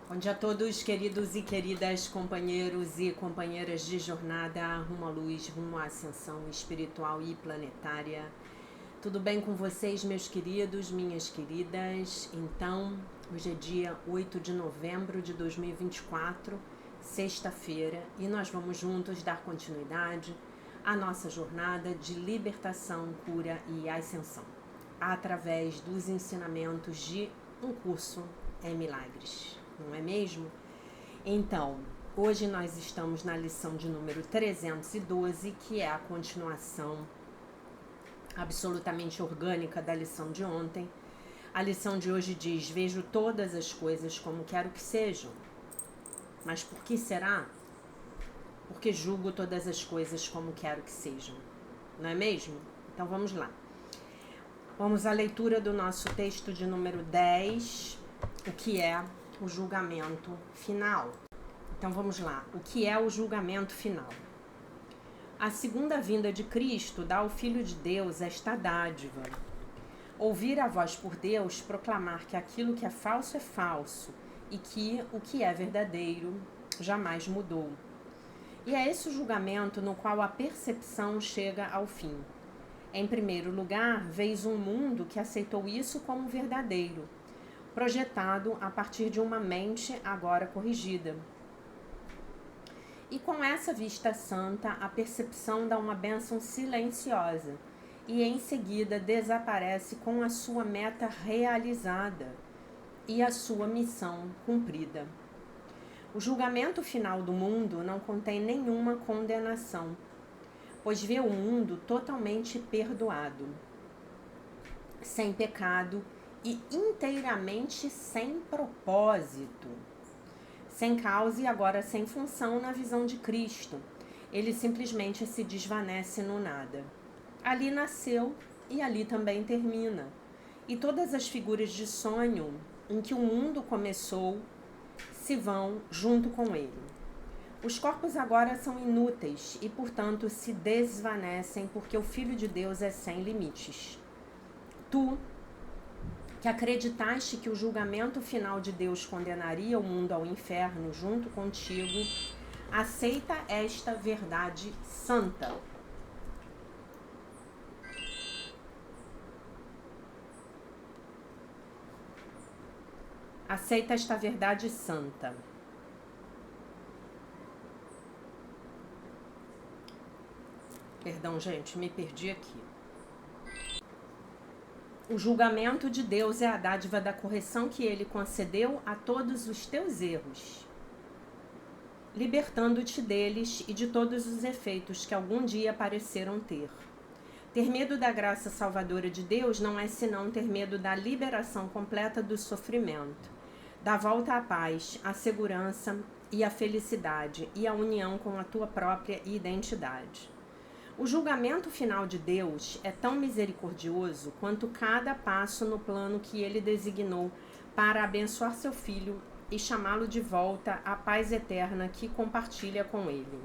Bom dia a todos, queridos e queridas companheiros e companheiras de jornada rumo à luz, rumo à ascensão espiritual e planetária. Tudo bem com vocês, meus queridos, minhas queridas? Então, hoje é dia 8 de novembro de 2024, sexta-feira, e nós vamos juntos dar continuidade à nossa jornada de libertação, cura e ascensão, através dos ensinamentos de um curso em milagres. Não é mesmo? Então, hoje nós estamos na lição de número 312, que é a continuação absolutamente orgânica da lição de ontem. A lição de hoje diz: vejo todas as coisas como quero que sejam. Mas por que será? Porque julgo todas as coisas como quero que sejam. Não é mesmo? Então vamos lá. Vamos à leitura do nosso texto de número 10, o que é o julgamento final. Então vamos lá. O que é o julgamento final? A segunda vinda de Cristo dá ao Filho de Deus esta dádiva: ouvir a voz por Deus proclamar que aquilo que é falso e que o que é verdadeiro jamais mudou. E é esse o julgamento no qual a percepção chega ao fim. Em primeiro lugar, vês um mundo que aceitou isso como verdadeiro, projetado a partir de uma mente agora corrigida. E com essa vista santa, a percepção dá uma bênção silenciosa e em seguida desaparece com a sua meta realizada e a sua missão cumprida. O julgamento final do mundo não contém nenhuma condenação, pois vê o mundo totalmente perdoado, sem pecado e inteiramente sem propósito, sem causa e agora sem função na visão de Cristo. Ele simplesmente se desvanece no nada. Ali nasceu e ali também termina. E todas as figuras de sonho em que o mundo começou se vão junto com ele. Os corpos agora são inúteis e, portanto, se desvanecem porque o Filho de Deus é sem limites. Tu, que acreditaste que o julgamento final de Deus condenaria o mundo ao inferno junto contigo, aceita esta verdade santa. Aceita esta verdade santa. Perdão, gente, me perdi aqui. O julgamento de Deus é a dádiva da correção que ele concedeu a todos os teus erros, libertando-te deles e de todos os efeitos que algum dia pareceram ter. Ter medo da graça salvadora de Deus não é senão ter medo da liberação completa do sofrimento, da volta à paz, à segurança e à felicidade e à união com a tua própria identidade. O julgamento final de Deus é tão misericordioso quanto cada passo no plano que ele designou para abençoar seu filho e chamá-lo de volta à paz eterna que compartilha com ele.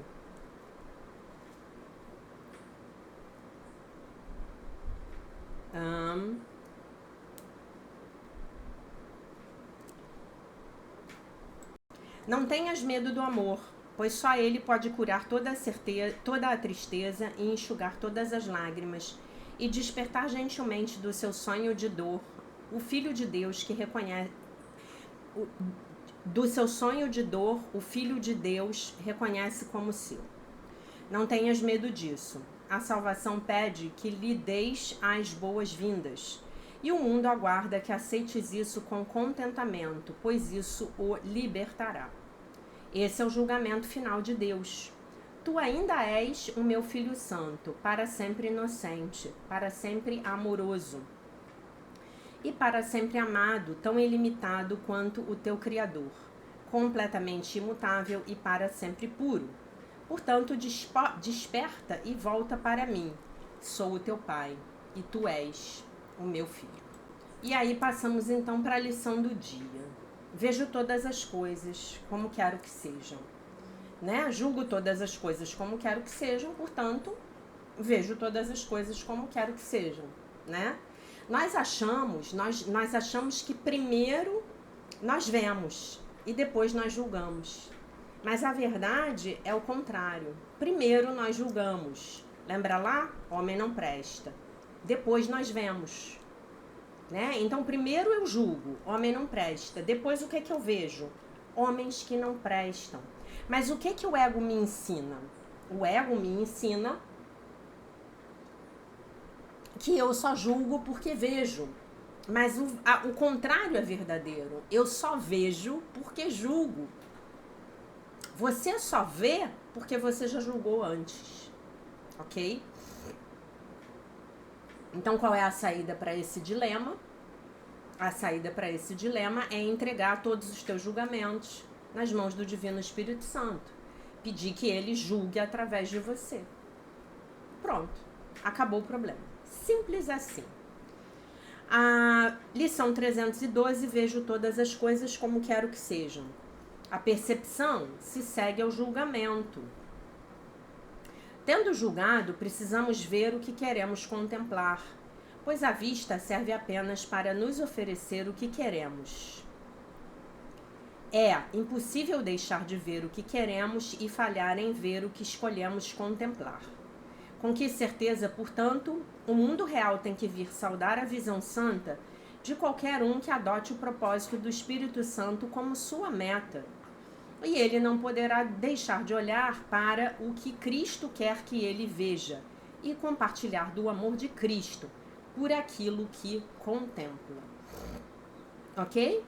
Não tenhas medo do amor, pois só ele pode curar toda a tristeza e enxugar todas as lágrimas e despertar gentilmente do seu sonho de dor o Filho de Deus que reconhece do seu sonho de dor o Filho de Deus reconhece como seu. Não tenhas medo disso. A salvação pede que lhe deis as boas-vindas. E o mundo aguarda que aceites isso com contentamento, pois isso o libertará. Esse é o julgamento final de Deus. Tu ainda és o meu Filho Santo, para sempre inocente, para sempre amoroso e para sempre amado, tão ilimitado quanto o teu Criador, completamente imutável e para sempre puro. Portanto, desperta e volta para mim. Sou o teu Pai e tu és o meu filho. E aí passamos então para a lição do dia. Vejo todas as coisas como quero que sejam, né? Julgo todas as coisas como quero que sejam, portanto, vejo todas as coisas como quero que sejam, né? Nós achamos que primeiro nós vemos, e depois nós julgamos. Mas a verdade é o contrário. Primeiro nós julgamos. Lembra lá? Homem não presta. Depois nós vemos. Né? Então primeiro eu julgo, homem não presta. Depois o que é que eu vejo? Homens que não prestam. Mas o que é que o ego me ensina? O ego me ensina que eu só julgo porque vejo. Mas o contrário é verdadeiro. Eu só vejo porque julgo. Você só vê porque você já julgou antes. Ok? Então, qual é a saída para esse dilema? A saída para esse dilema é entregar todos os teus julgamentos nas mãos do Divino Espírito Santo. Pedir que ele julgue através de você. Pronto. Acabou o problema. Simples assim. A lição 312, vejo todas as coisas como quero que sejam. A percepção se segue ao julgamento. Tendo julgado, precisamos ver o que queremos contemplar, pois a vista serve apenas para nos oferecer o que queremos. É impossível deixar de ver o que queremos e falhar em ver o que escolhemos contemplar. Com que certeza, portanto, o mundo real tem que vir saudar a visão santa de qualquer um que adote o propósito do Espírito Santo como sua meta. E ele não poderá deixar de olhar para o que Cristo quer que ele veja e compartilhar do amor de Cristo por aquilo que contempla. Ok?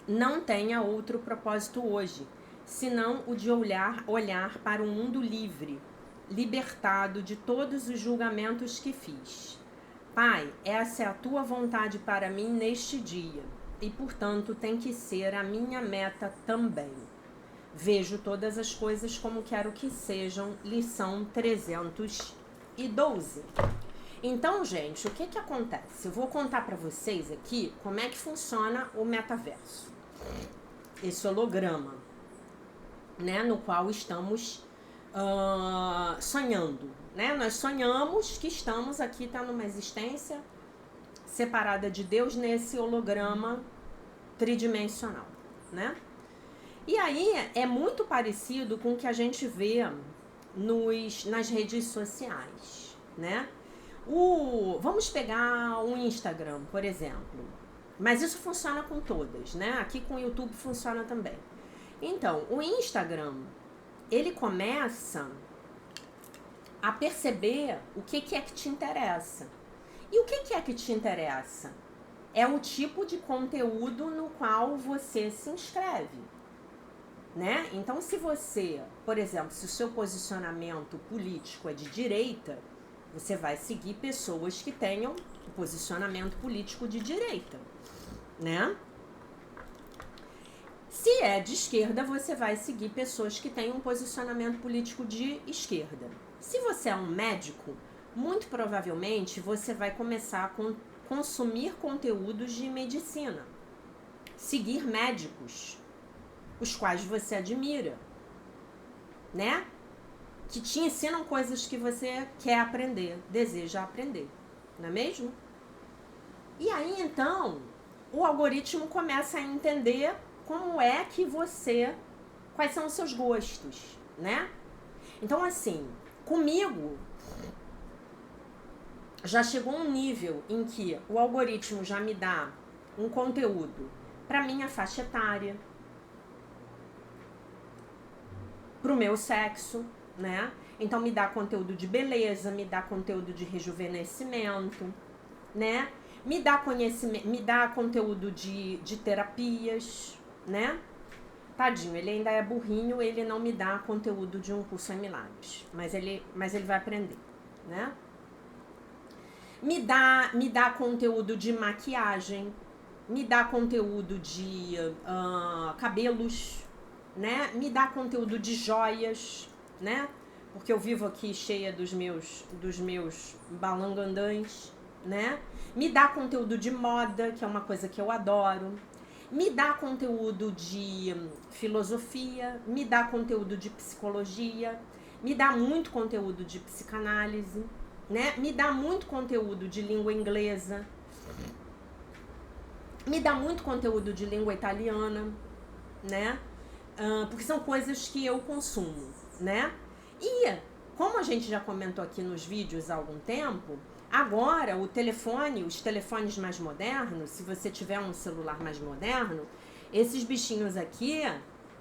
Não tenha outro propósito hoje, senão o de olhar para um mundo livre, libertado de todos os julgamentos que fiz. Pai, essa é a tua vontade para mim neste dia. E, portanto, tem que ser a minha meta também. Vejo todas as coisas como quero que sejam, lição 312. Então, gente, o que que acontece? Eu vou contar para vocês aqui como é que funciona o metaverso. Esse holograma, né, no qual estamos sonhando, né? Nós sonhamos que estamos aqui, tá numa existência separada de Deus nesse holograma tridimensional, né? E aí é muito parecido com o que a gente vê nas redes sociais, né? Vamos pegar o Instagram, por exemplo. Mas isso funciona com todas, né? Aqui com o YouTube funciona também. Então, o Instagram, ele começa a perceber o que é que te interessa. E o que é que te interessa? É o tipo de conteúdo no qual você se inscreve, né? Então, se você, por exemplo, se o seu posicionamento político é de direita, você vai seguir pessoas que tenham um posicionamento político de direita, né? Se é de esquerda, você vai seguir pessoas que têm um posicionamento político de esquerda. Se você é um médico, muito provavelmente você vai começar a consumir conteúdos de medicina, seguir médicos, os quais você admira, né? Que te ensinam coisas que você quer aprender, deseja aprender, não é mesmo? E aí, então, o algoritmo começa a entender como é que quais são os seus gostos, né? Então, assim, comigo já chegou um nível em que o algoritmo já me dá um conteúdo para minha faixa etária, para o meu sexo, né? Então me dá conteúdo de beleza, me dá conteúdo de rejuvenescimento, né? Me dá conhecimento, me dá conteúdo de terapias, né? Tadinho, ele ainda é burrinho, ele não me dá conteúdo de um curso em milagres, mas ele vai aprender, né? Me dá conteúdo de maquiagem, me dá conteúdo de cabelos, né? Me dá conteúdo de joias, né? Porque eu vivo aqui cheia dos meus balangandãs, né? Me dá conteúdo de moda, que é uma coisa que eu adoro. Me dá conteúdo de filosofia, me dá conteúdo de psicologia, me dá muito conteúdo de psicanálise, né? Me dá muito conteúdo de língua inglesa, me dá muito conteúdo de língua italiana, né? Porque são coisas que eu consumo, né? E, como a gente já comentou aqui nos vídeos há algum tempo, agora o telefone, os telefones mais modernos, se você tiver um celular mais moderno, esses bichinhos aqui,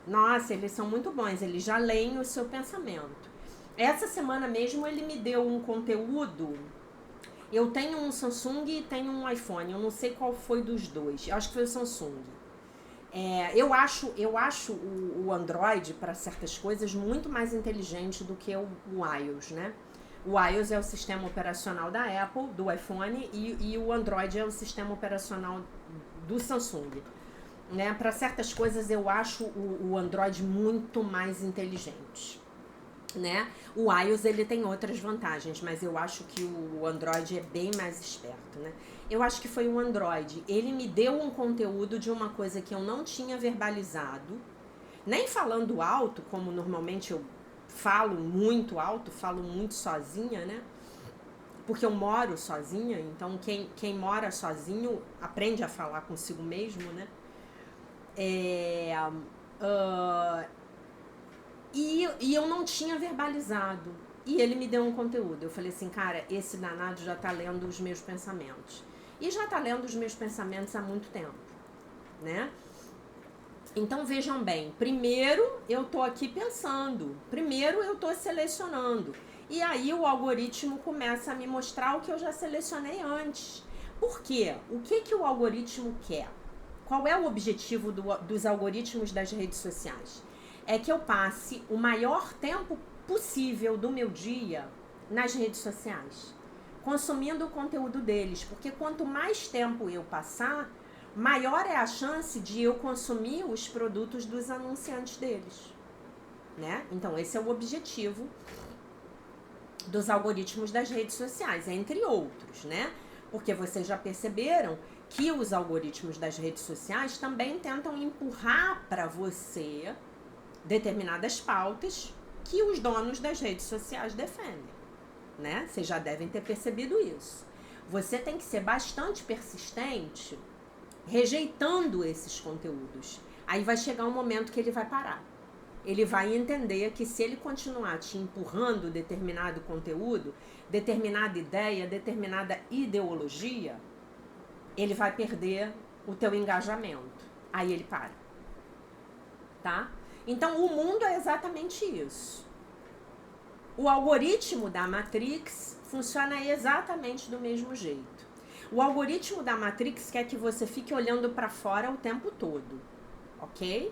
nossa, eles são muito bons, eles já leem o seu pensamento. Essa semana mesmo ele me deu um conteúdo. Eu tenho um Samsung e tenho um iPhone, eu não sei qual foi dos dois, eu acho que foi o Samsung. Eu acho o Android, para certas coisas, muito mais inteligente do que o iOS, né? O iOS é o sistema operacional da Apple, do iPhone, e o Android é o sistema operacional do Samsung. Né? Para certas coisas, eu acho o Android muito mais inteligente. Né? O iOS ele tem outras vantagens, mas eu acho que o Android é bem mais esperto, né? Eu acho que foi o Android. Ele me deu um conteúdo de uma coisa que eu não tinha verbalizado, nem falando alto, como normalmente eu falo muito alto, falo muito sozinha, né? Porque eu moro sozinha, então quem mora sozinho aprende a falar consigo mesmo, né? E eu não tinha verbalizado. E ele me deu um conteúdo. Eu falei assim, cara, esse danado já tá lendo os meus pensamentos. E já tá lendo os meus pensamentos há muito tempo, né? Então vejam bem, primeiro eu tô aqui pensando, primeiro eu tô selecionando. E aí o algoritmo começa a me mostrar o que eu já selecionei antes. Por quê? O que o algoritmo quer? Qual é o objetivo dos algoritmos das redes sociais? É que eu passe o maior tempo possível do meu dia nas redes sociais, consumindo o conteúdo deles, porque quanto mais tempo eu passar, maior é a chance de eu consumir os produtos dos anunciantes deles, né? Então esse é o objetivo dos algoritmos das redes sociais, entre outros, né? Porque vocês já perceberam que os algoritmos das redes sociais também tentam empurrar para você determinadas pautas que os donos das redes sociais defendem, né? Vocês já devem ter percebido isso. Você tem que ser bastante persistente rejeitando esses conteúdos. Aí vai chegar um momento que ele vai parar. Ele vai entender que se ele continuar te empurrando determinado conteúdo, determinada ideia, determinada ideologia, ele vai perder o teu engajamento. Aí ele para. Tá? Então, o mundo é exatamente isso. O algoritmo da Matrix funciona exatamente do mesmo jeito. O algoritmo da Matrix quer que você fique olhando para fora o tempo todo, ok?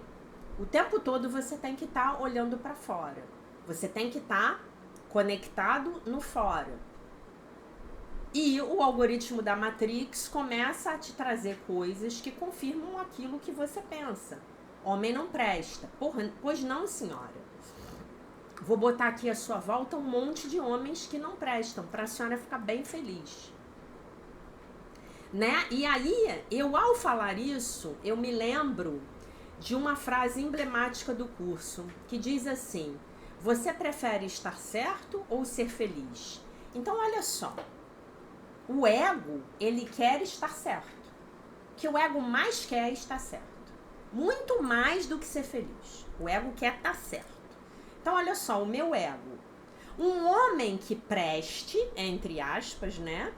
O tempo todo você tem que estar olhando para fora. Você tem que estar conectado no fora. E o algoritmo da Matrix começa a te trazer coisas que confirmam aquilo que você pensa. Homem não presta. Pois não, senhora. Vou botar aqui à sua volta um monte de homens que não prestam, para a senhora ficar bem feliz. Né? E aí, ao falar isso, eu me lembro de uma frase emblemática do curso, que diz assim: você prefere estar certo ou ser feliz? Então, olha só. O ego, ele quer estar certo. O que o ego mais quer é estar certo. Muito mais do que ser feliz. O ego quer estar certo. Então, olha só, o meu ego. Um homem que preste, entre aspas, né?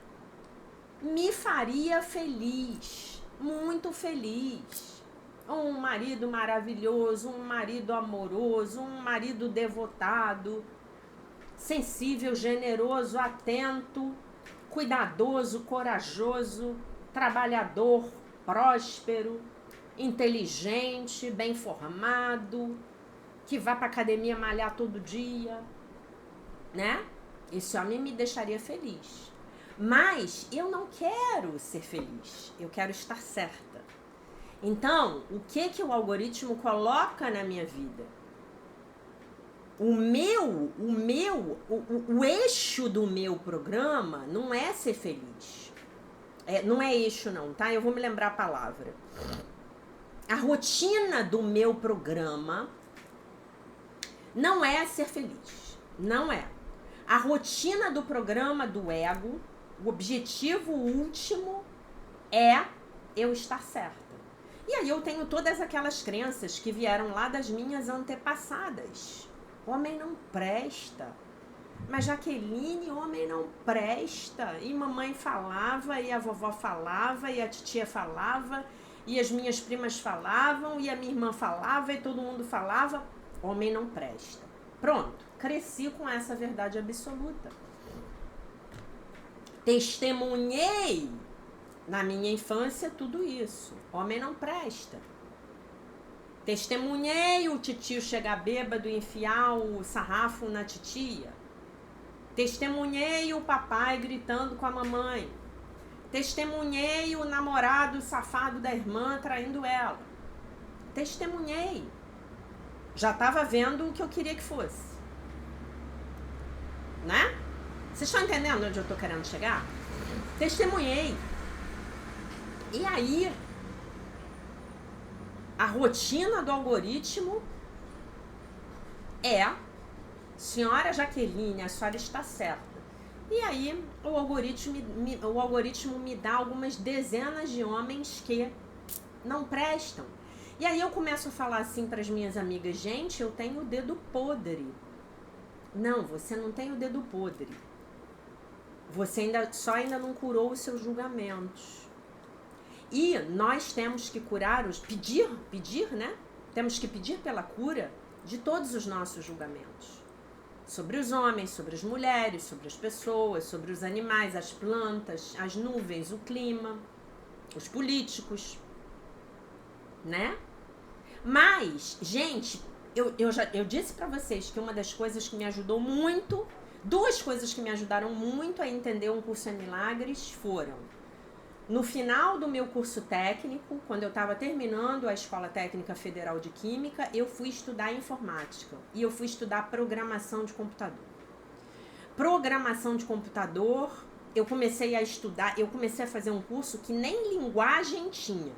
Me faria feliz. Muito feliz. Um marido maravilhoso, um marido amoroso, um marido devotado, sensível, generoso, atento, cuidadoso, corajoso, trabalhador, próspero, inteligente, bem formado, que vá para academia malhar todo dia, né? Esse homem me deixaria feliz. Mas eu não quero ser feliz, eu quero estar certa. Então, o que o algoritmo coloca na minha vida? O eixo do meu programa não é ser feliz. Não é eixo não, tá? Eu vou me lembrar a palavra. A rotina do meu programa não é ser feliz. Não é. A rotina do programa do ego, o objetivo último é eu estar certa. E aí eu tenho todas aquelas crenças que vieram lá das minhas antepassadas. Homem não presta. Mas Jaqueline, homem não presta. E mamãe falava, e a vovó falava, e a titia falava, e as minhas primas falavam, e a minha irmã falava, e todo mundo falava. Homem não presta. Pronto, cresci com essa verdade absoluta. Testemunhei na minha infância tudo isso. Homem não presta. Testemunhei o titio chegar bêbado e enfiar o sarrafo na titia. Testemunhei o papai gritando com a mamãe. Testemunhei o namorado safado da irmã traindo ela. Testemunhei. Já estava vendo o que eu queria que fosse. Né? Vocês estão entendendo onde eu estou querendo chegar? Testemunhei. E aí, a rotina do algoritmo é: senhora Jaqueline, a senhora está certa. E aí, o algoritmo me dá algumas dezenas de homens que não prestam. E aí eu começo a falar assim para as minhas amigas: gente, eu tenho o dedo podre. Não, você não tem o dedo podre. Você ainda não curou os seus julgamentos. E nós temos que pedir, né? Temos que pedir pela cura de todos os nossos julgamentos. Sobre os homens, sobre as mulheres, sobre as pessoas, sobre os animais, as plantas, as nuvens, o clima, os políticos, né? Mas, gente, eu disse pra vocês que uma das coisas que me ajudou muito, duas coisas que me ajudaram muito a entender um curso em milagres foram: no final do meu curso técnico, quando eu estava terminando a Escola Técnica Federal de Química, eu fui estudar informática e eu fui estudar programação de computador. Programação de computador, eu comecei a fazer um curso que nem linguagem tinha.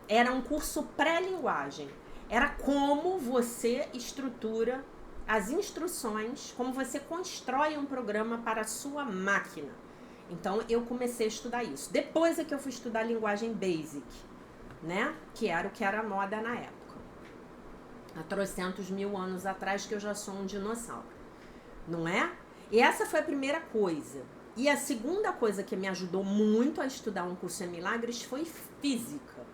Era um curso pré-linguagem. Era como você estrutura as instruções, como você constrói um programa para a sua máquina. Então, eu comecei a estudar isso. Depois é que eu fui estudar linguagem Basic, né? Que era o que era moda na época. Há 300 mil anos atrás, que eu já sou um dinossauro. Não é? E essa foi a primeira coisa. E a segunda coisa que me ajudou muito a estudar um curso em milagres foi física.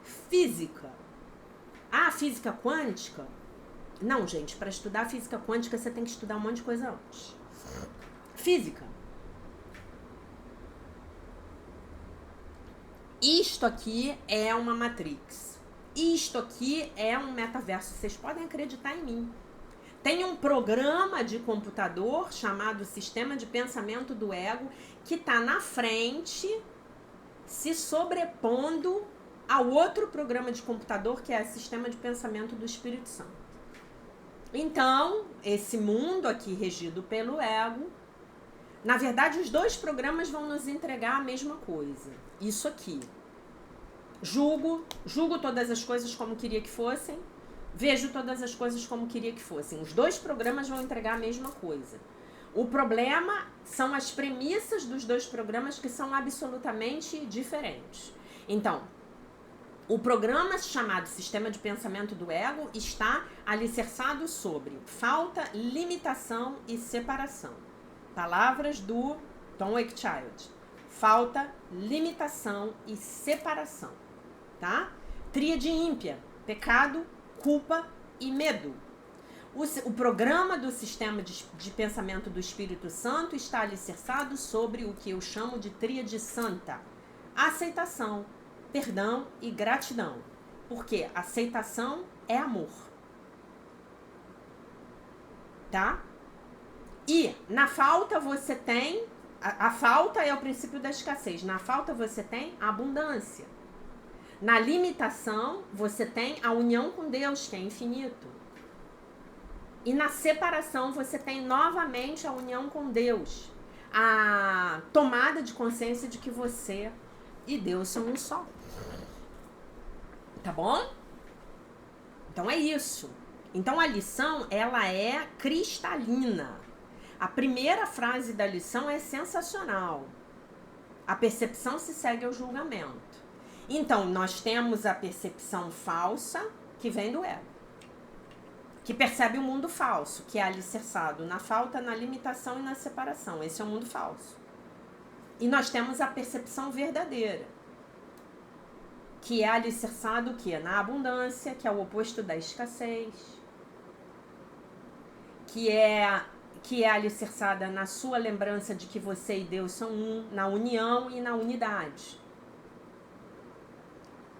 Física. Ah, física quântica? Não, gente, para estudar física quântica, você tem que estudar um monte de coisa antes. Física. Isto aqui é uma Matrix. Isto aqui é um metaverso. Vocês podem acreditar em mim. Tem um programa de computador chamado Sistema de Pensamento do Ego que está na frente, se sobrepondo ao outro programa de computador que é o Sistema de Pensamento do Espírito Santo. Então, esse mundo aqui regido pelo ego, na verdade, os dois programas vão nos entregar a mesma coisa. Isso aqui. Julgo todas as coisas como queria que fossem, vejo todas as coisas como queria que fossem. Os dois programas vão entregar a mesma coisa. O problema são as premissas dos dois programas que são absolutamente diferentes. Então, o programa chamado Sistema de Pensamento do Ego está alicerçado sobre falta, limitação e separação. Palavras do Tom Wakechild. Falta, limitação e separação. Tá? Tríade ímpia. Pecado, culpa e medo. O programa do Sistema de Pensamento do Espírito Santo está alicerçado sobre o que eu chamo de tríade santa. Aceitação, perdão e gratidão. Porque aceitação é amor. Tá? E na falta você tem... A falta é o princípio da escassez. Na falta você tem a abundância. Na limitação você tem a união com Deus, que é infinito. E na separação você tem novamente a união com Deus. A tomada de consciência de que você e Deus são um só. Tá bom? Então é isso. Então a lição, ela é cristalina. A primeira frase da lição é sensacional. A percepção se segue ao julgamento. Então, nós temos a percepção falsa que vem do ego, que percebe o mundo falso, que é alicerçado na falta, na limitação e na separação. Esse é o mundo falso. E nós temos a percepção verdadeira, que é alicerçado que é na abundância, que é o oposto da escassez, que é alicerçada na sua lembrança de que você e Deus são um, na união e na unidade.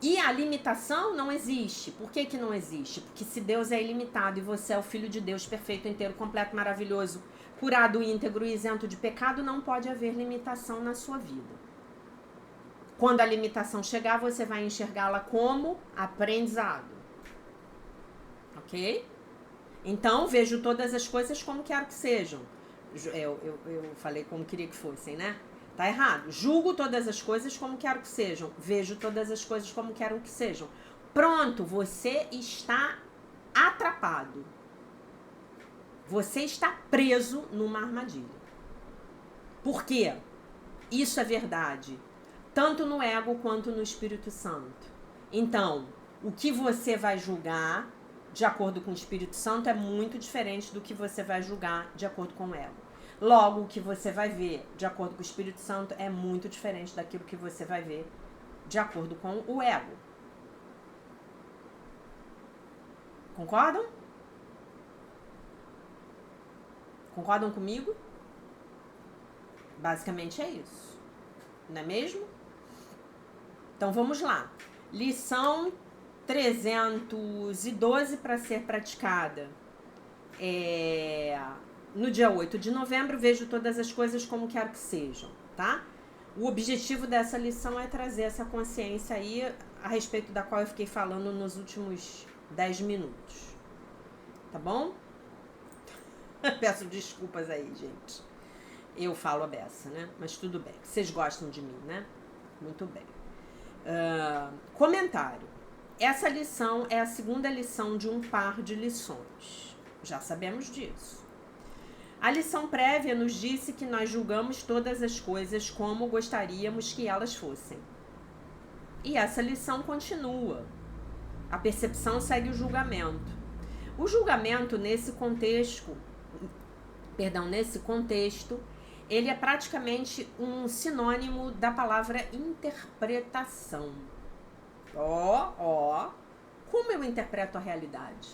E a limitação não existe. Por que que não existe? Porque se Deus é ilimitado e você é o Filho de Deus perfeito, inteiro, completo, maravilhoso, curado, íntegro e isento de pecado, não pode haver limitação na sua vida. Quando a limitação chegar, você vai enxergá-la como aprendizado. Ok? Então, vejo todas as coisas como quero que sejam. Eu falei como queria que fossem, né? Tá errado. Julgo todas as coisas como quero que sejam. Vejo todas as coisas como quero que sejam. Pronto, você está atrapado. Você está preso numa armadilha. Por quê? Isso é verdade. Tanto no ego quanto no Espírito Santo. Então, o que você vai julgar de acordo com o Espírito Santo é muito diferente do que você vai julgar de acordo com o ego. Logo, o que você vai ver de acordo com o Espírito Santo é muito diferente daquilo que você vai ver de acordo com o ego. Concordam? Concordam comigo? Basicamente é isso. Não é mesmo? Então vamos lá. Lição 312 para ser praticada. No dia 8 de novembro, vejo todas as coisas como quero que sejam, tá? O objetivo dessa lição é trazer essa consciência aí a respeito da qual eu fiquei falando nos últimos 10 minutos. Tá bom? Peço desculpas aí, gente. Eu falo a beça, né? Mas tudo bem. Vocês gostam de mim, né? Muito bem. Comentário. Essa lição é a segunda lição de um par de lições. Já sabemos disso. A lição prévia nos disse que nós julgamos todas as coisas como gostaríamos que elas fossem. E essa lição continua. A percepção segue o julgamento. O julgamento nesse contexto, ele é praticamente um sinônimo da palavra interpretação. Como eu interpreto a realidade?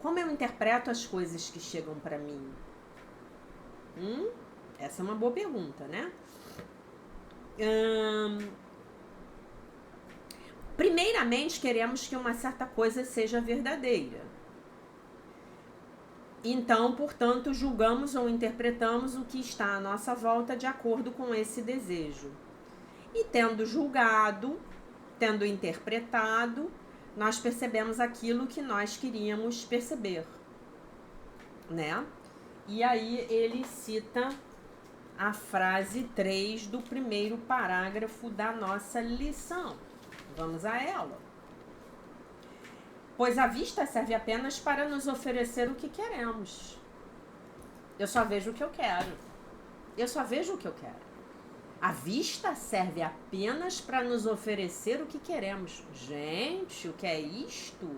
Como eu interpreto as coisas que chegam para mim? Essa é uma boa pergunta, né? Primeiramente, queremos que uma certa coisa seja verdadeira. Então, portanto, julgamos ou interpretamos o que está à nossa volta de acordo com esse desejo. E tendo julgado, tendo interpretado, nós percebemos aquilo que nós queríamos perceber, né? E aí ele cita a frase 3 do primeiro parágrafo da nossa lição. Vamos a ela. Pois a vista serve apenas para nos oferecer o que queremos. Eu só vejo o que eu quero. A vista serve apenas para nos oferecer o que queremos. Gente, o que é isto?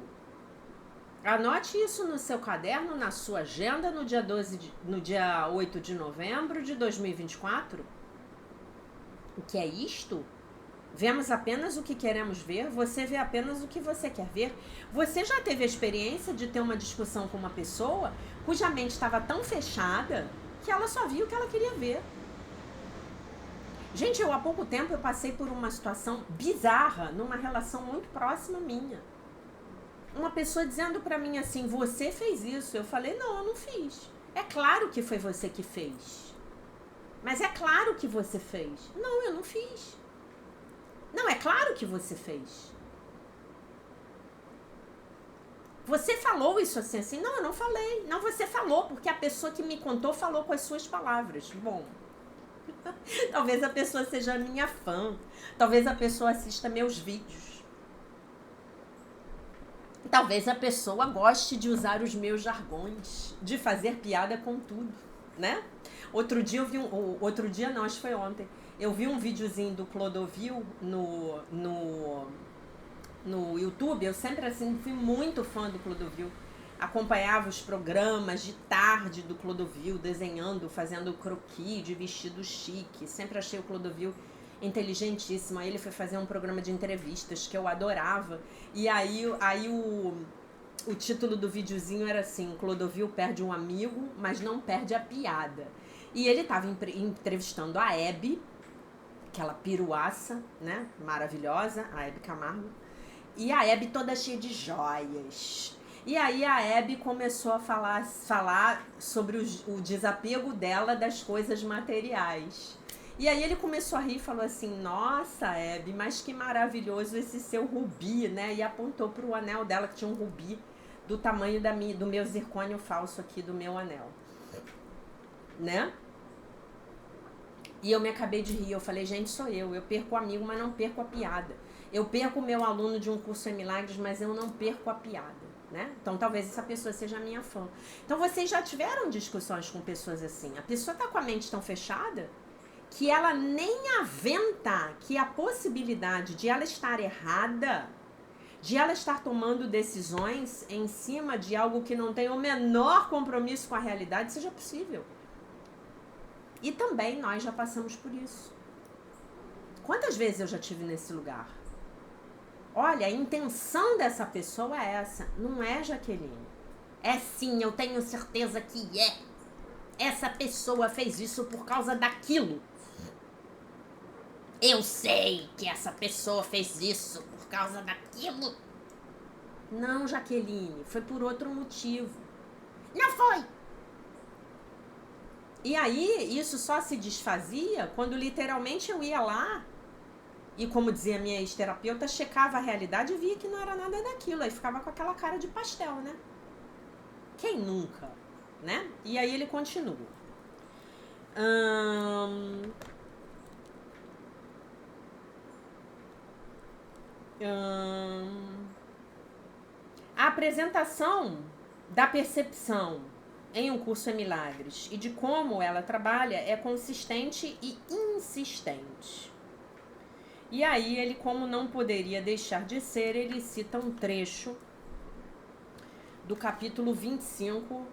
Anote isso no seu caderno, na sua agenda, no dia 8 de novembro de 2024. O que é isto? Vemos apenas o que queremos ver, você vê apenas o que você quer ver. Você já teve a experiência de ter uma discussão com uma pessoa cuja mente estava tão fechada que ela só via o que ela queria ver? Gente, há pouco tempo eu passei por uma situação bizarra numa relação muito próxima minha. Uma pessoa dizendo pra mim assim, você fez isso. Eu falei, não, eu não fiz. É claro que foi você que fez. Mas é claro que você fez. Não, eu não fiz. Não, é claro que você fez. Você falou isso assim? Não, eu não falei. Não, você falou, porque a pessoa que me contou falou com as suas palavras. Bom, talvez a pessoa seja minha fã. Talvez a pessoa assista meus vídeos. Talvez a pessoa goste de usar os meus jargões, de fazer piada com tudo, né? Outro dia acho que foi ontem, Eu vi um videozinho do Clodovil no YouTube. Eu sempre assim fui muito fã do Clodovil. Acompanhava os programas de tarde do Clodovil, desenhando, fazendo croquis de vestido chique. Sempre achei o Clodovil inteligentíssimo. Aí ele foi fazer um programa de entrevistas que eu adorava. E aí o título do videozinho era assim: Clodovil perde um amigo, mas não perde a piada. E ele estava entrevistando a Hebe, aquela piruaça, né, maravilhosa, a Hebe Camargo. E a Hebe toda cheia de joias. E aí a Hebe começou a falar sobre o desapego dela das coisas materiais. E aí ele começou a rir e falou assim: nossa, Hebe, mas que maravilhoso esse seu rubi, né? E apontou para o anel dela, que tinha um rubi do tamanho do meu zircônio falso aqui, do meu anel. Né? E eu me acabei de rir, eu falei, gente, sou eu perco o amigo, mas não perco a piada. Eu perco o meu aluno de um curso em milagres, mas eu não perco a piada, né? Então talvez essa pessoa seja minha fã. Então vocês já tiveram discussões com pessoas assim? A pessoa tá com a mente tão fechada que ela nem aventa que a possibilidade de ela estar errada, de ela estar tomando decisões em cima de algo que não tem o menor compromisso com a realidade, seja possível. E também nós já passamos por isso. Quantas vezes eu já tive nesse lugar? Olha, a intenção dessa pessoa é essa. Não é, Jaqueline? É sim, eu tenho certeza que é. Essa pessoa fez isso por causa daquilo. Eu sei que essa pessoa fez isso por causa daquilo. Não, Jaqueline, foi por outro motivo. Não foi! E aí, isso só se desfazia quando literalmente eu ia lá e, como dizia minha ex-terapeuta, checava a realidade e via que não era nada daquilo. Aí ficava com aquela cara de pastel, né? Quem nunca, né? E aí ele continua. A apresentação da percepção em um curso em milagres e de como ela trabalha é consistente e insistente. E aí ele, como não poderia deixar de ser, ele cita um trecho do capítulo 25,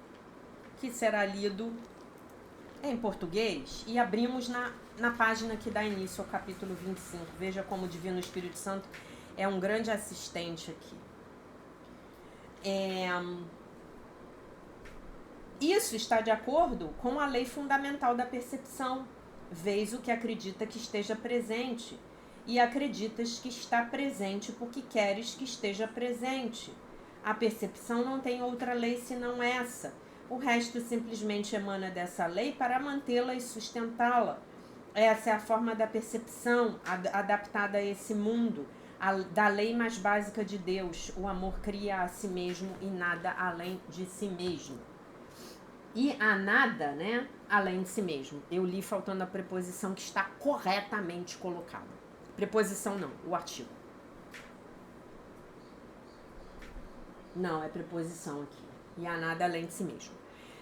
que será lido em português, e abrimos na página que dá início ao capítulo 25. Veja como o Divino Espírito Santo é um grande assistente aqui. Isso está de acordo com a lei fundamental da percepção. Vês o que acredita que esteja presente, e acreditas que está presente porque queres que esteja presente. A percepção não tem outra lei senão essa. O resto simplesmente emana dessa lei para mantê-la e sustentá-la. Essa é a forma da percepção adaptada a esse mundo, da lei mais básica de Deus. O amor cria a si mesmo e nada além de si mesmo. E a nada, né, além de si mesmo. Eu li faltando a preposição que está corretamente colocada. Preposição não, o artigo. Não, é preposição aqui. E a nada além de si mesmo.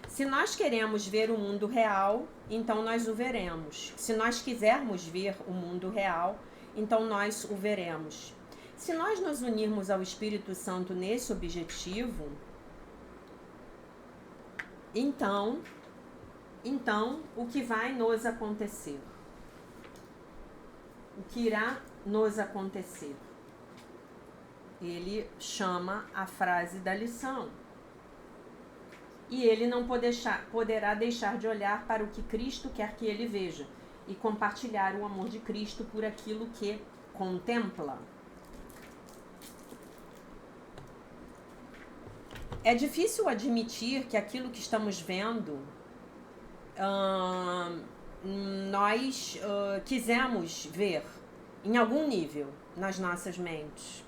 Se nós queremos ver o mundo real, então nós o veremos. Se nós quisermos ver o mundo real, então nós o veremos. Se nós nos unirmos ao Espírito Santo nesse objetivo, então o que vai nos acontecer? O que irá nos acontecer? Ele chama a frase da lição. E ele não poderá deixar de olhar para o que Cristo quer que ele veja e compartilhar o amor de Cristo por aquilo que contempla. É difícil admitir que aquilo que estamos vendo nós quisemos ver em algum nível nas nossas mentes.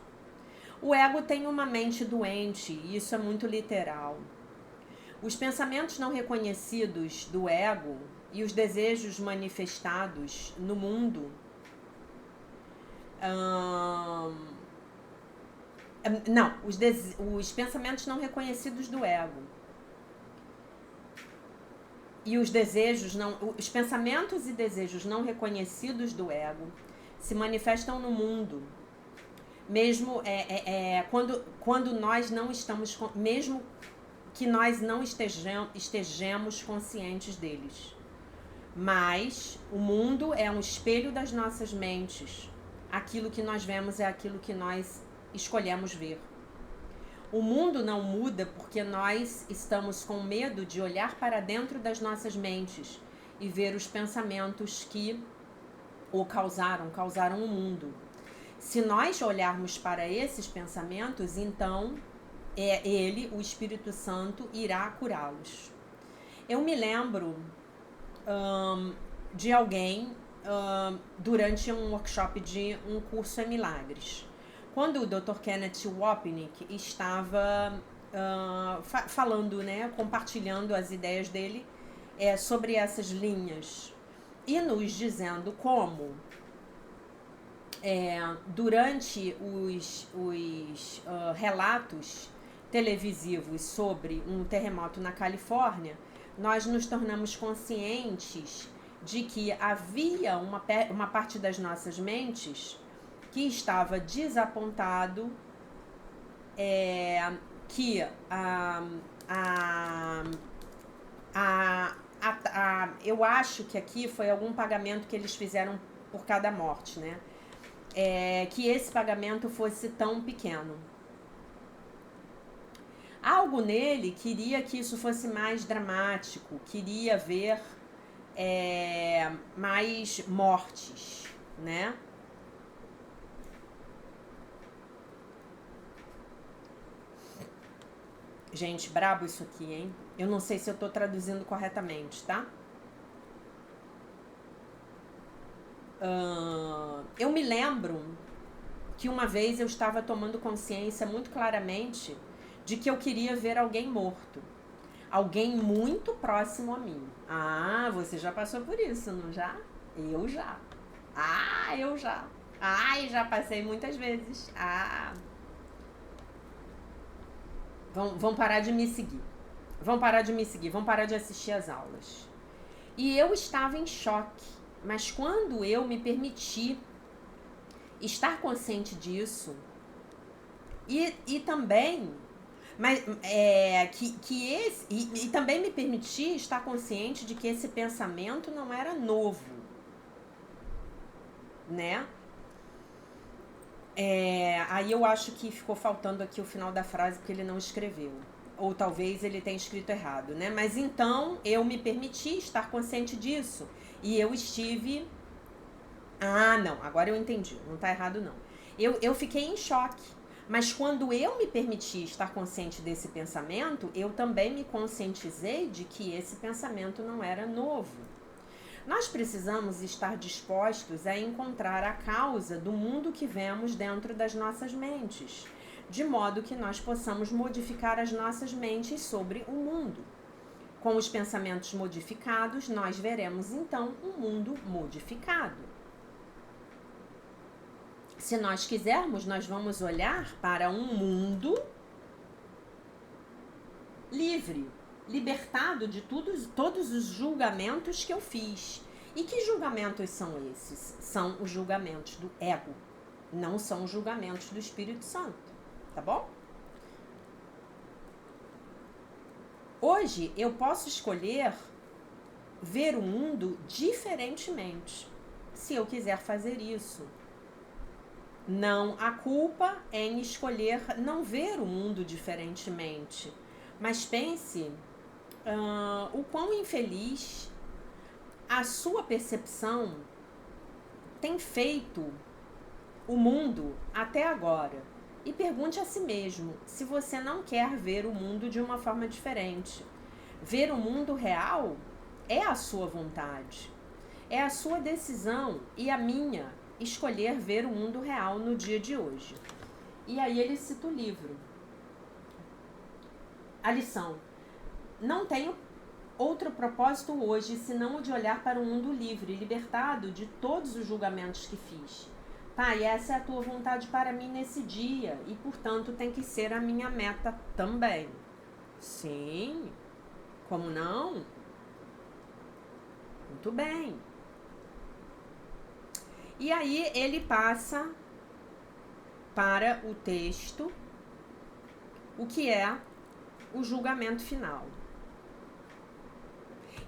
O ego tem uma mente doente e isso é muito literal. Os pensamentos não reconhecidos do ego e os desejos manifestados no mundo os pensamentos não reconhecidos do ego e os desejos não, os pensamentos e desejos não reconhecidos do ego se manifestam no mundo, mesmo quando nós não estamos, mesmo que nós não estejamos conscientes deles. Mas o mundo é um espelho das nossas mentes. Aquilo que nós vemos é aquilo que nós escolhemos ver. O mundo não muda porque nós estamos com medo de olhar para dentro das nossas mentes e ver os pensamentos que o causaram o mundo. Se nós olharmos para esses pensamentos, então ele, o Espírito Santo, irá curá-los. Eu me lembro de alguém durante um workshop de um curso em milagres. Quando o Dr. Kenneth Wapnick estava falando, né, compartilhando as ideias dele sobre essas linhas e nos dizendo como durante os relatos televisivos sobre um terremoto na Califórnia, nós nos tornamos conscientes de que havia uma parte das nossas mentes que estava desapontado, que eu acho que aqui foi algum pagamento que eles fizeram por cada morte, né? Que esse pagamento fosse tão pequeno. Algo nele queria que isso fosse mais dramático, queria ver mais mortes, né? Gente, brabo isso aqui, hein? Eu não sei se eu tô traduzindo corretamente, tá? Eu me lembro que uma vez eu estava tomando consciência muito claramente de que eu queria ver alguém morto. Alguém muito próximo a mim. Ah, você já passou por isso, não já? Eu já. Ah, eu já. Ai, já passei muitas vezes. Ah. Vão parar de me seguir. Vão parar de me seguir, vão parar de assistir às aulas. E eu estava em choque. Mas quando eu me permiti estar consciente disso, e também e também me permiti estar consciente de que esse pensamento não era novo, né? Aí eu acho que ficou faltando aqui o final da frase porque ele não escreveu. Ou talvez ele tenha escrito errado, né? Mas então eu me permiti estar consciente disso. E eu estive... Ah, não, agora eu entendi. Não tá errado, não. Eu fiquei em choque. Mas quando eu me permiti estar consciente desse pensamento, eu também me conscientizei de que esse pensamento não era novo. Nós precisamos estar dispostos a encontrar a causa do mundo que vemos dentro das nossas mentes, de modo que nós possamos modificar as nossas mentes sobre o mundo. Com os pensamentos modificados, nós veremos então um mundo modificado. Se nós quisermos, nós vamos olhar para um mundo livre, libertado de todos os julgamentos que eu fiz. E que julgamentos são esses? São os julgamentos do ego, não são os julgamentos do Espírito Santo, tá bom? Hoje eu posso escolher ver o mundo diferentemente, se eu quiser fazer isso. Não há culpa em escolher não ver o mundo diferentemente. Mas pense o quão infeliz a sua percepção tem feito o mundo até agora. E pergunte a si mesmo se você não quer ver o mundo de uma forma diferente. Ver o mundo real é a sua vontade. É a sua decisão e a minha escolher ver o mundo real no dia de hoje. E aí ele cita o livro. A lição. Não tenho outro propósito hoje senão o de olhar para o mundo livre, libertado de todos os julgamentos que fiz. Pai, essa é a tua vontade para mim nesse dia e, portanto, tem que ser a minha meta também. Sim, como não? Muito bem. E aí ele passa para o texto, o que é o julgamento final.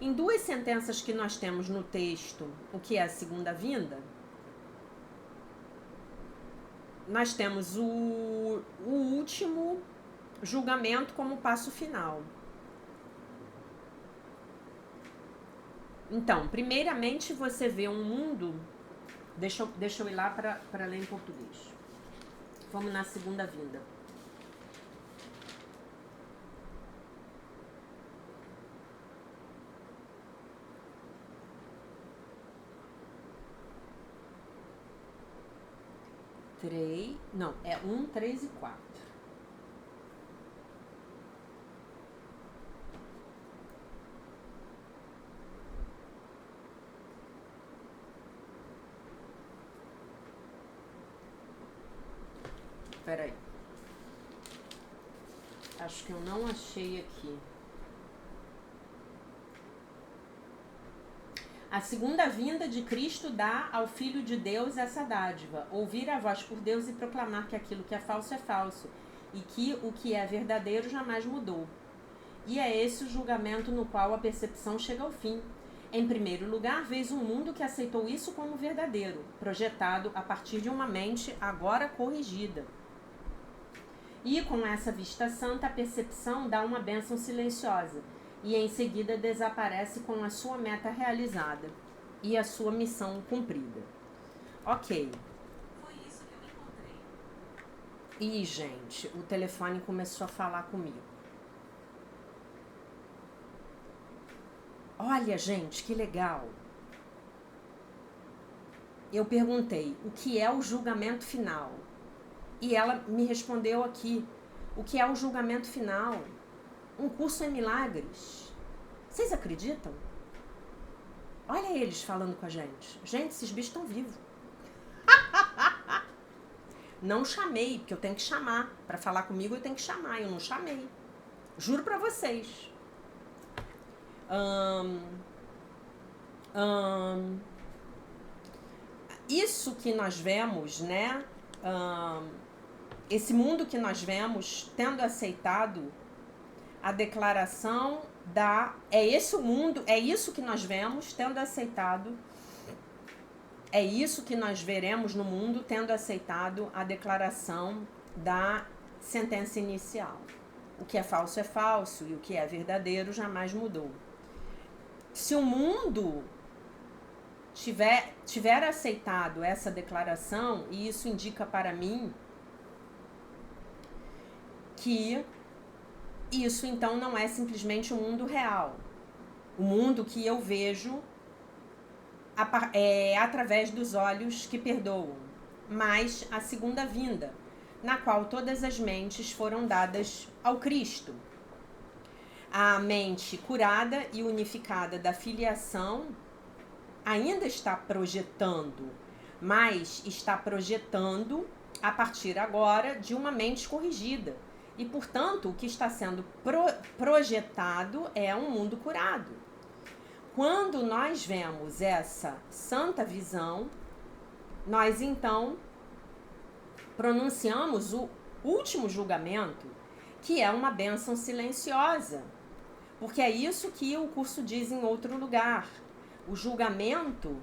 Em duas sentenças que nós temos no texto, o que é a segunda vinda, nós temos o último julgamento como passo final. Então, primeiramente você vê um mundo... Deixa eu ir lá para ler em português. Vamos na segunda vinda. Não, é 1, 3 e 4. Espera aí. Acho que eu não achei aqui. A segunda vinda de Cristo dá ao Filho de Deus essa dádiva: ouvir a voz por Deus e proclamar que aquilo que é falso, e que o que é verdadeiro jamais mudou. E é esse o julgamento no qual a percepção chega ao fim. Em primeiro lugar, vês um mundo que aceitou isso como verdadeiro, projetado a partir de uma mente agora corrigida. E com essa vista santa, a percepção dá uma bênção silenciosa, e em seguida desaparece com a sua meta realizada e a sua missão cumprida. Ok. Foi isso que eu encontrei. Ih, gente, o telefone começou a falar comigo. Olha, gente, que legal. Eu perguntei, o que é o julgamento final? E ela me respondeu aqui, o que é o julgamento final? Um curso em milagres. Vocês acreditam? Olha eles falando com a gente. Gente, esses bichos estão vivos. Não chamei, porque eu tenho que chamar. Para falar comigo eu tenho que chamar. Eu não chamei. Juro para vocês. Isso que nós vemos, né? Esse mundo que nós vemos tendo aceitado a declaração da... É esse o mundo, é isso que nós vemos tendo aceitado, é isso que nós veremos no mundo tendo aceitado a declaração da sentença inicial. O que é falso e o que é verdadeiro jamais mudou. Se o mundo tiver aceitado essa declaração, e isso indica para mim que isso então não é simplesmente o mundo real. O mundo que eu vejo através dos olhos que perdoam, mas a segunda vinda, na qual todas as mentes foram dadas ao Cristo. A mente curada e unificada da filiação ainda está projetando, mas está projetando a partir agora de uma mente corrigida. E, portanto, o que está sendo projetado é um mundo curado. Quando nós vemos essa santa visão, nós então pronunciamos o último julgamento, que é uma bênção silenciosa. Porque é isso que o curso diz em outro lugar. O julgamento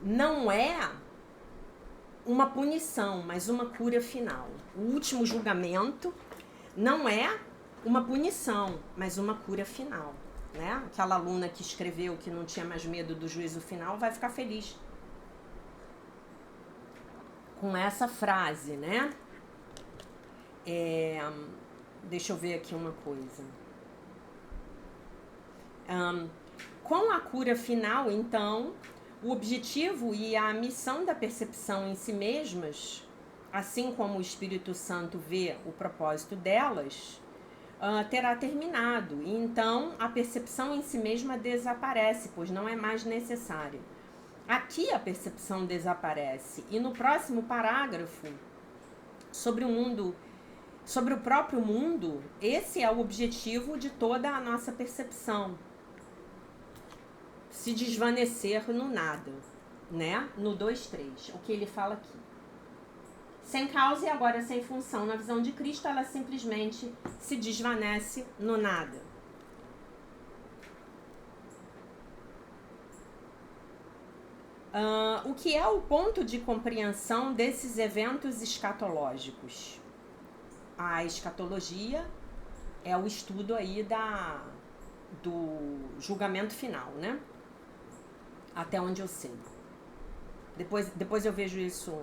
não é uma punição, mas uma cura final. O último julgamento não é uma punição, mas uma cura final, né? Aquela aluna que escreveu que não tinha mais medo do juízo final vai ficar feliz com essa frase, né? Deixa eu ver aqui uma coisa. Com a cura final, então, o objetivo e a missão da percepção em si mesmas, assim como o Espírito Santo vê o propósito delas, terá terminado. E então a percepção em si mesma desaparece, pois não é mais necessária. Aqui a percepção desaparece. E no próximo parágrafo, sobre o próprio mundo, esse é o objetivo de toda a nossa percepção. se desvanecer no nada, né? No 2:3, o que ele fala aqui. Sem causa e agora sem função. Na visão de Cristo, ela simplesmente se desvanece no nada. O que é o ponto de compreensão desses eventos escatológicos? A escatologia é o estudo aí do julgamento final, né? Até onde eu sei. Depois eu vejo isso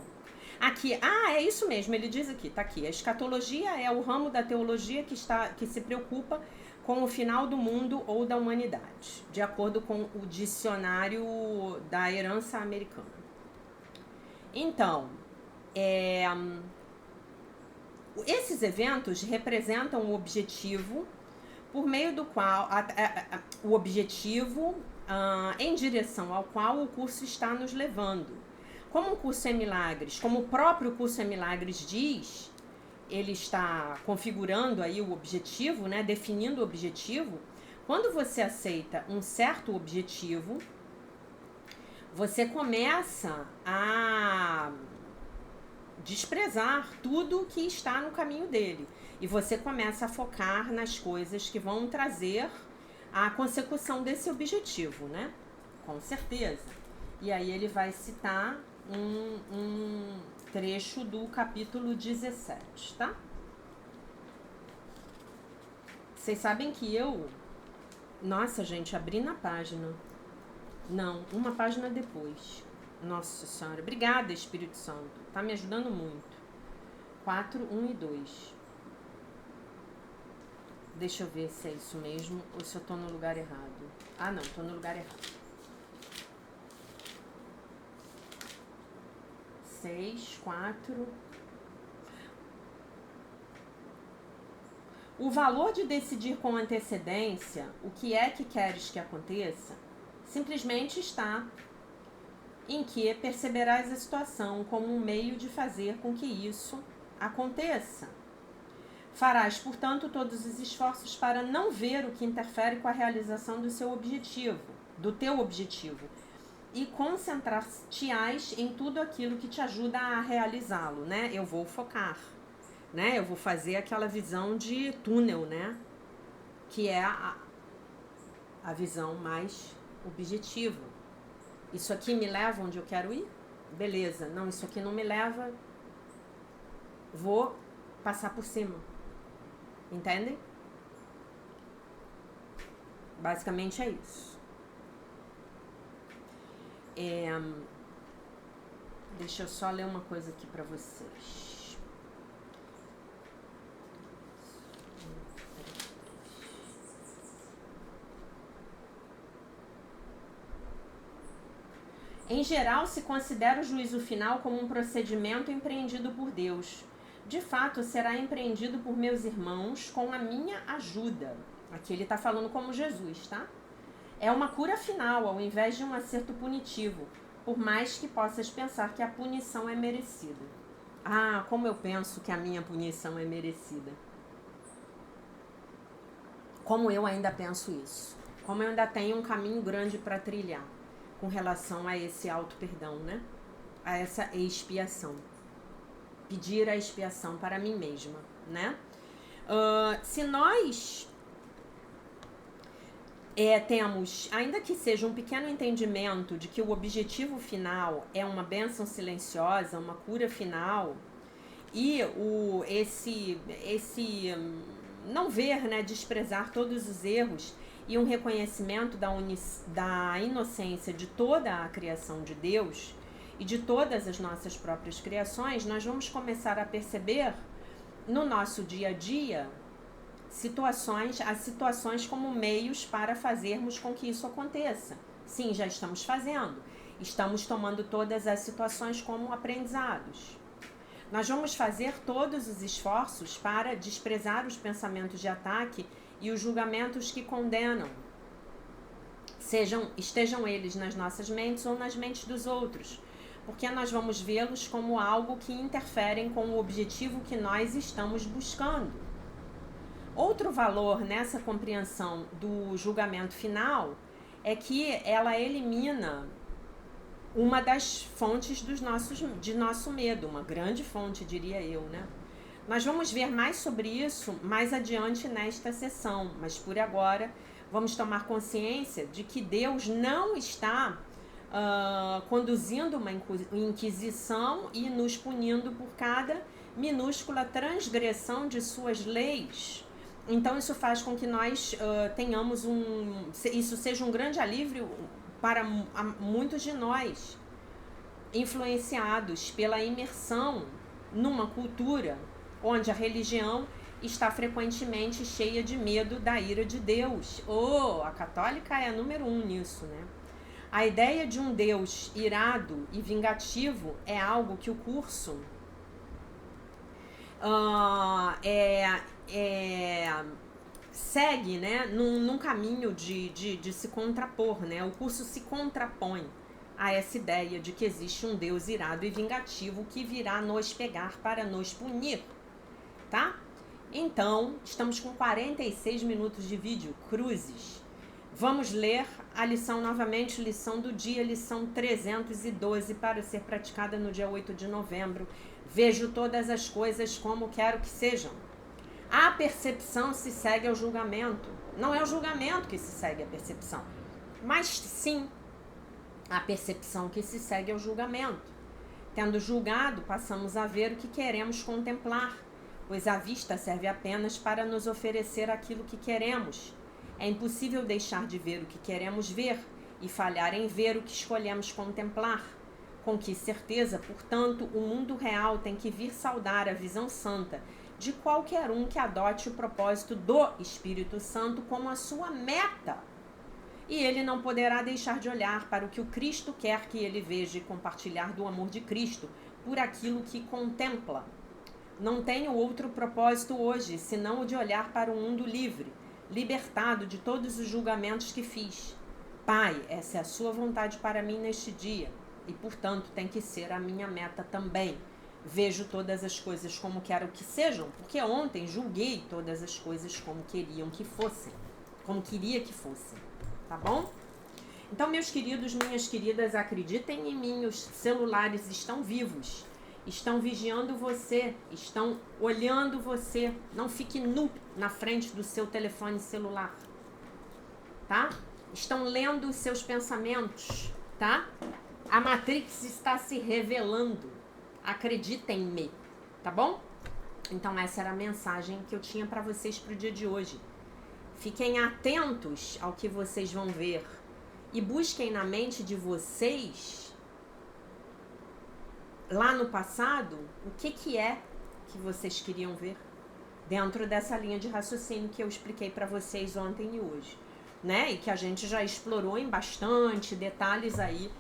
aqui. É isso mesmo, ele diz aqui, tá aqui. A escatologia é o ramo da teologia que se preocupa com o final do mundo ou da humanidade, de acordo com o dicionário da herança americana. Então, esses eventos representam o objetivo por meio do qual o objetivo em direção ao qual o curso está nos levando. Como o curso é Milagres, como o próprio curso é Milagres diz, ele está configurando aí o objetivo, né, definindo o objetivo. Quando você aceita um certo objetivo, você começa a desprezar tudo que está no caminho dele. E você começa a focar nas coisas que vão trazer a consecução desse objetivo, né? Com certeza. E aí ele vai citar um trecho do capítulo 17, tá? Vocês sabem que nossa, gente, abri na página. Não, uma página depois. Nossa Senhora, obrigada, Espírito Santo. Tá me ajudando muito. 4, 1 e 2. Deixa eu ver se é isso mesmo ou se eu tô no lugar errado. Não, tô no lugar errado. 6, 4. O valor de decidir com antecedência o que é que queres que aconteça simplesmente está em que perceberás a situação como um meio de fazer com que isso aconteça. Farás, portanto, todos os esforços para não ver o que interfere com a realização do seu objetivo, do teu objetivo, e concentrar-te-ás em tudo aquilo que te ajuda a realizá-lo, né? Eu vou focar, né? Eu vou fazer aquela visão de túnel, né? Que é a visão mais objetiva. Isso aqui me leva onde eu quero ir? Beleza. Não, isso aqui não me leva. Vou passar por cima. Entendem? Basicamente é isso. Deixa eu só ler uma coisa aqui pra vocês. Em geral, se considera o juízo final como um procedimento empreendido por Deus. De fato, será empreendido por meus irmãos com a minha ajuda. Aqui ele está falando como Jesus, tá? É uma cura final, ao invés de um acerto punitivo, por mais que possas pensar que a punição é merecida. Como eu penso que a minha punição é merecida. Como eu ainda penso isso. Como eu ainda tenho um caminho grande para trilhar com relação a esse auto-perdão, né? A essa expiação. Pedir a expiação para mim mesma, né? Se nós temos, ainda que seja um pequeno entendimento de que o objetivo final é uma bênção silenciosa, uma cura final, e esse não ver, né, desprezar todos os erros e um reconhecimento da inocência de toda a criação de Deus e de todas as nossas próprias criações, nós vamos começar a perceber no nosso dia a dia as situações como meios para fazermos com que isso aconteça. Sim, já estamos fazendo. Estamos tomando todas as situações como aprendizados. Nós vamos fazer todos os esforços para desprezar os pensamentos de ataque e os julgamentos que condenam, estejam eles nas nossas mentes ou nas mentes dos outros, porque nós vamos vê-los como algo que interferem com o objetivo que nós estamos buscando. Outro valor nessa compreensão do julgamento final é que ela elimina uma das fontes de nosso medo, uma grande fonte, diria eu, né? Nós vamos ver mais sobre isso mais adiante nesta sessão, mas por agora vamos tomar consciência de que Deus não está conduzindo uma inquisição e nos punindo por cada minúscula transgressão de suas leis. Então isso faz com que nós tenhamos isso seja um grande alívio para muitos de nós, influenciados pela imersão numa cultura onde a religião está frequentemente cheia de medo da ira de Deus. A católica é a número 1 nisso, né? A ideia de um Deus irado e vingativo é algo que o curso segue, né, num caminho de se contrapor, né? O curso se contrapõe a essa ideia de que existe um Deus irado e vingativo que virá nos pegar para nos punir, tá? Então, estamos com 46 minutos de vídeo, cruzes. Vamos ler a lição novamente, lição do dia, lição 312, para ser praticada no dia 8 de novembro. Vejo todas as coisas como quero que sejam. A percepção se segue ao julgamento. Não é o julgamento que se segue à percepção, mas sim a percepção que se segue ao julgamento. Tendo julgado, passamos a ver o que queremos contemplar, pois a vista serve apenas para nos oferecer aquilo que queremos. É impossível deixar de ver o que queremos ver e falhar em ver o que escolhemos contemplar. Com que certeza, portanto, o mundo real tem que vir saudar a visão santa de qualquer um que adote o propósito do Espírito Santo como a sua meta. E ele não poderá deixar de olhar para o que o Cristo quer que ele veja e compartilhar do amor de Cristo por aquilo que contempla. Não tenho outro propósito hoje, senão o de olhar para o mundo livre, libertado de todos os julgamentos que fiz. Pai, essa é a sua vontade para mim neste dia, e portanto tem que ser a minha meta também. Vejo todas as coisas como quero que sejam, porque ontem julguei todas as coisas como queriam que fossem, como queria que fossem, tá bom? Então, meus queridos, minhas queridas, acreditem em mim, os celulares estão vivos, estão vigiando você, estão olhando você. Não fique nu na frente do seu telefone celular, tá? Estão lendo os seus pensamentos, tá? A Matrix está se revelando. Acreditem-me, tá bom? Então essa era a mensagem que eu tinha para vocês pro dia de hoje. Fiquem atentos ao que vocês vão ver e busquem na mente de vocês, lá no passado, o que é que vocês queriam ver dentro dessa linha de raciocínio que eu expliquei para vocês ontem e hoje, né? E que a gente já explorou em bastante detalhes aí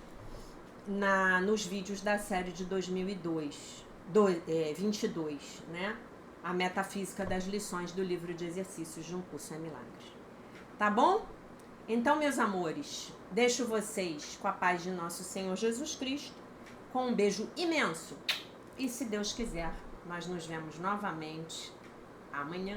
nos vídeos da série de 22, né? A metafísica das lições do livro de exercícios de Um Curso em Milagres. Tá bom? Então, meus amores, deixo vocês com a paz de nosso Senhor Jesus Cristo, com um beijo imenso. E se Deus quiser, nós nos vemos novamente amanhã.